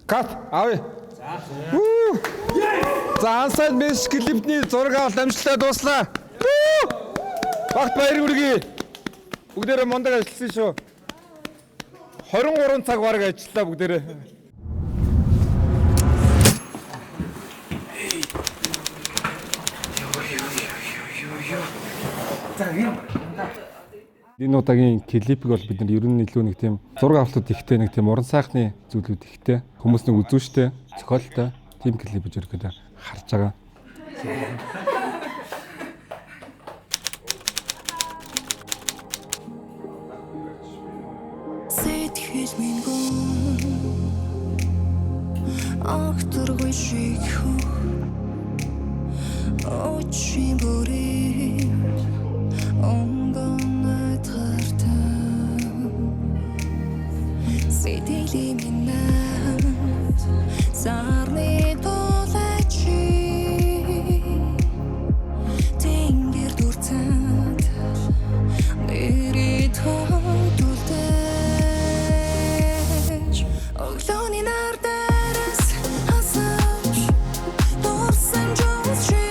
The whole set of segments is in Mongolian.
Кат авъя. За ансайд месс клипний зураг авалт амжилттай дууслаа. Багт баяр хүргэе. Бүгдээрээ мундаг ажилласан шүү. 23 цаг бараг ажиллаа бүгдээрээ. Энэ удаагийн клипийг бол бид нар ер нь илүү нэг тийм зураг авалтууд ихтэй нэг тийм уран сайхны зүйлүүд ихтэй хүмүүс нэг үзүүштэй зохиолтой тийм клип гэж ерөөдөө харж байгаа. Сэтгэл минь ахтаргүй шиг очи бүрий онгоной тартан сэтгэлийн минь сарны толачи тэнгэр дүрцэнд нэрит хөдөлдөөж оглоны нардараас хасаж дурсан жолчи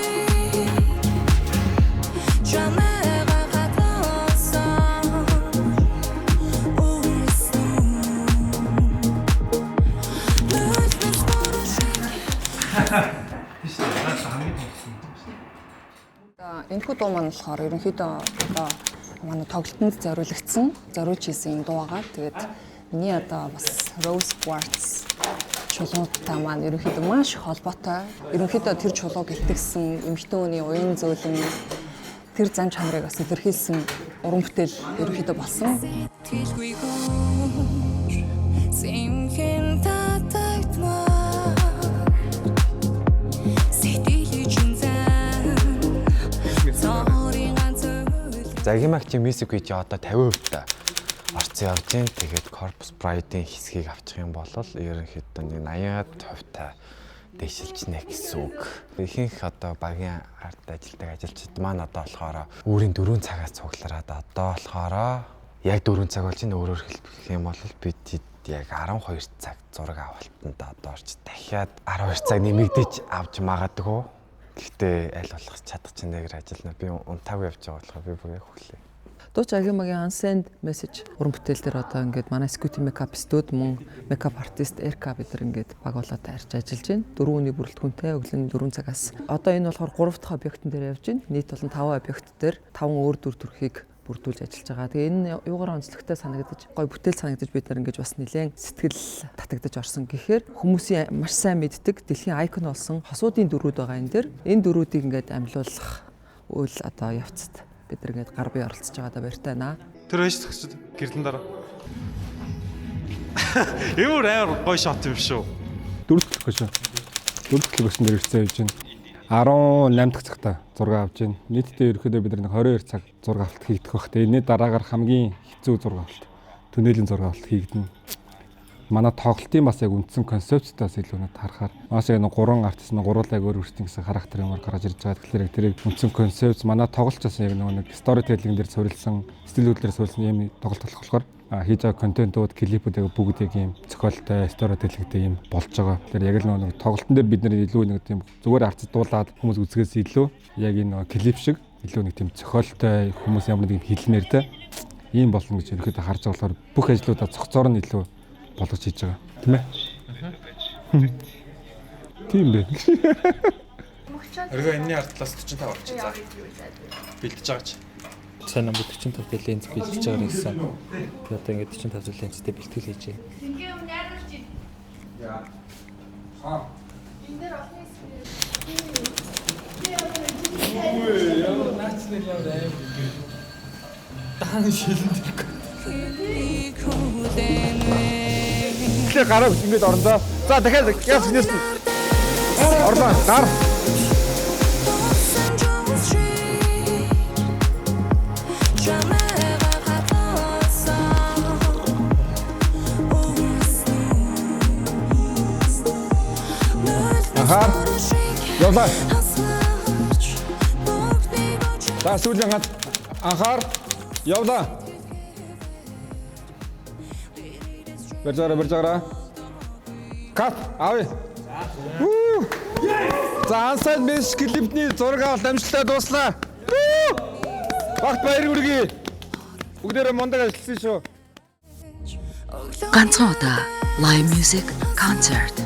чамайга хатсан энэхүү дуу маань болохоор ерөнхийдөө одоо манай тоглолтод зориулагдсан, зориулж хийсэн дуу байгаа. Тэгээд миний одоо бас Rose Quartz чулуунтай маань ерөнхийдөө маш их холбоотой. Ерөнхийдөө тэр чулууг илтгэсэн эмэгтэй хүний уян зөөлөн тэр зан чанарыг бас илэрхийлсэн уран бүтээл ерөнхийдөө болсон. Загимагчийн music video одоо 50% та орцсон явж байна. Тэгээд Corpus Bride-ийн хэсгийг авчих юм бол ерөнхийдөө нэг 80% та дэвшилж нэ гэсэн үг. Ихэнх одоо багийн ард ажилтдаг ажилчид маань одоо болохоор өөрийн 4 цагаас цуглараад одоо болохоор яг 4 цаг болж энэ өөрөөр хэлбэх юм бол бид яг 12 цаг зураг авалтанд одоо орч дахиад 12 цаг нэмэгдэж авч магадгүй. Гэхдээ аль болох чадах чинь дээр ажиллана. Би унтаагүй явж байгаа болохоор би бүгд хөглөө. Дууч Агимагийн Unsend Message уран бүтээл дээр одоо ингээд манай Scuti Makeup студ мөн makeup artist Erka бид нар ингээд багуулаад арч ажиллаж байна. 4 өдрийн бүрэлдэхүүнтэй өглөөний 4 цагаас. Одоо энэ болохоор 3 дахь объектын дээр явж байна. Нийт болон 5 объект дээр 5 өөр дүр төрхийг бүрдүүлж ажиллаж байгаа. Тэгээ энэ юугаар онцлогтой санагдаж, гой бүтээл санагдаж бид нар ингэж бас нэлээд сэтгэл татагдаж орсон гэхээр хүмүүсийн маш сайн мэддэг дэлхийн айкон болсон хосуудын дөрүүд байгаа энэ дэр. Энэ дөрүүдийг ингээд амьлуулах үйл одоо явцад бид нар ингээд гар бие оролцож байгаадаа баяртай байна. Тэр байж тагчд гэрдэн дараа. Ямар амар гоё шот юм шүү. 4 дахь шүү. 4 дахь өсөн дээр ирсэн явж байна. 18 дахь цагта зураг авч байна. Нийтдээ ерөөхдөө бид нэг 22 цаг зураг авалт хийгдэх бах. Энэний дараагаар хамгийн хэцүү зураг авалт, түнэлийн зураг авалт хийгдэнэ. Манай тоглолтын бас яг үндсэн концептоос илүү нэг харахаар маш яг 3 артист нь гуруулаг өөр өөрсдийн гэсэн характер юмар гаргаж ирж байгаа. Тэгэхээр яг тэрийг үндсэн концепт манай тоглолч бас яг нэг storytelling дээр суурилсан, стилүүдээр суурилсан юм тоглолт болох болохоор хийж байгаа контентууд, клипүүд яг бүгд яг юм зохиолтой, storytellingтэй юм болж байгаа. Тэгэхээр яг л нэг тоглолтын дээр бид нэр илүү нэг тийм зүгээр артист дуулаад хүмүүс үзгээс илүү яг энэ клип шиг илүү нэг тийм зохиолтой хүмүүс ямар нэг юм хэлмээртэй ийм болно гэж ерөөхдөө харж байгаа болохоор бүх ажлуудаа цогцоор нь илүү болгож хийж байгаа. Тийм ээ? Тийм бэ. Өргөө энэний ард талаас 45 орчих за. Бэлдэж байгаа чи. Сайн нам 45 ленз бэлдэж байгаа гэсэн. Би одоо ингээд 45 лензтэй бэлтгэл хийж байна. Ингээ өмнө яарч чи. Яа. Энэ дээр олон хэсэг. Яа, наачлаа яваа. Даан шилэндэг. Тэгэхээр гараа ингэж орно за. За дахиад яс гинэс. Орлоо гар. Ахаа. Явлаа. За сүүлийн хат анхаар явлаа. Барьжаараа. Кап авъя. За ансайн мэс клипний зураг авалт амжилттай дууслаа. Багт баяр хүргэе. Бүгдээрээ мундаг ажилласан шүү. ганцхан удаа live music concert